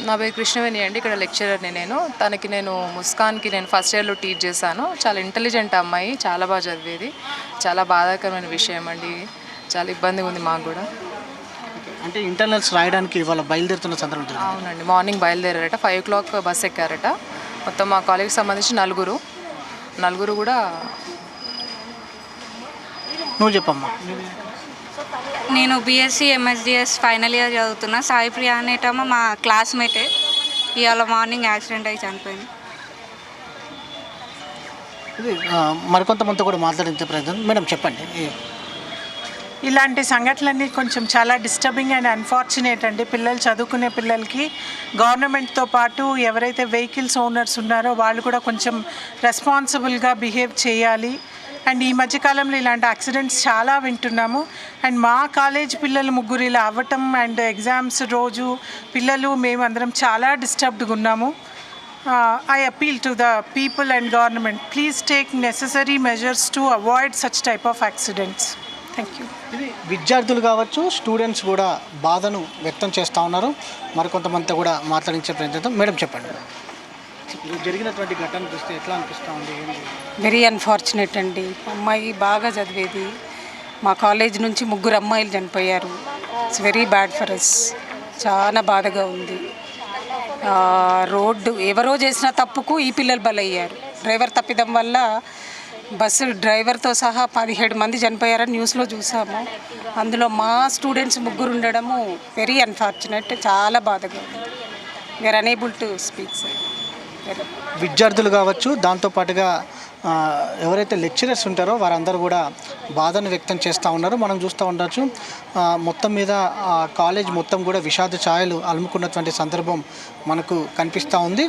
నా పేరు కృష్ణవేణి అండి. ఇక్కడ లెక్చరర్ని నేను. తనకి ముస్కాన్కి ఫస్ట్ ఇయర్లో టీచ్ చేశాను. చాలా ఇంటెలిజెంట్ అమ్మాయి, చాలా బాగా చదివేది. చాలా బాధాకరమైన విషయం అండి. చాలా ఇబ్బందిగా ఉంది మాకు కూడా. అంటే ఇంటర్నల్స్ రాయడానికి ఇవాళ బయలుదేరుతున్న సందర్భం. అవునండి, మార్నింగ్ బయలుదేరారట. 5 o'clock bus ఎక్కారట. మొత్తం మా కాలేజ్కి సంబంధించి నలుగురు కూడా. నువ్వు చెప్పమ్మా. నేను బీఎస్సీ ఎంఎస్డిఎస్ ఫైనల్ ఇయర్ చదువుతున్నా. సాయి ప్రియ అనేటమ్మ మా క్లాస్మేటే. ఇవాళ మార్నింగ్ యాక్సిడెంట్ అయి చనిపోయింది. ఇది మరికొంతమంది కూడా మాట్లాడించే ప్రయత్నం. మేడం చెప్పండి. ఇలాంటి సంఘటనలన్నీ కొంచెం చాలా డిస్టర్బింగ్ అండ్ అన్ఫార్చునేట్ అండి. పిల్లలు చదువుకునే పిల్లలకి గవర్నమెంట్తో పాటు ఎవరైతే వెహికల్స్ ఓనర్స్ ఉన్నారో వాళ్ళు కూడా కొంచెం రెస్పాన్సిబుల్గా బిహేవ్ చేయాలి. అండ్ ఈ మధ్యకాలంలో ఇలాంటి యాక్సిడెంట్స్ చాలా వింటున్నాము. అండ్ మా కాలేజ్ పిల్లలు 3 ఇలా అవ్వటం అండ్ ఎగ్జామ్స్ రోజు పిల్లలు మేమందరం చాలా డిస్టర్బ్డ్గా ఉన్నాము. I appeal to the people and government, please take necessary measures to avoid such type of accidents. Thank you. ఇది విద్యార్థులు కావచ్చు, స్టూడెంట్స్ కూడా బాధను వ్యక్తం చేస్తూ ఉన్నారు. మరికొంతమంది కూడా మాట్లాడించే ప్రయత్నం. మేడం చెప్పండి. జరిగినటువంటి ఘటన చూస్తే ఎట్లా అనిపిస్తూ ఉంది? వెరీ అన్ఫార్చునేట్ అండి. అమ్మాయి బాగా చదివేది. మా కాలేజ్ నుంచి 3 అమ్మాయిలు చనిపోయారు. It's very bad for us. చాలా బాధగా ఉంది. రోడ్డు ఎవరో చేసిన తప్పుకు ఈ పిల్లలు బలయ్యారు. డ్రైవర్ తప్పిదం వల్ల బస్సు డ్రైవర్తో సహా 17 మంది చనిపోయారని న్యూస్లో చూసాము. అందులో మా స్టూడెంట్స్ 3 ఉండడము వెరీ అన్ఫార్చునేట్. చాలా బాధగా ఉంది. We are unable to speak sir. విద్యార్థులు కావచ్చు, దాంతోపాటుగా ఎవరైతే లెక్చరర్స్ ఉంటారో వారందరూ కూడా బాధను వ్యక్తం చేస్తూ ఉన్నారు. మనం చూస్తూ ఉండొచ్చు, మొత్తం మీద కాలేజ్ మొత్తం కూడా విషాద ఛాయలు అలుముకున్నటువంటి సందర్భం మనకు కనిపిస్తూ ఉంది.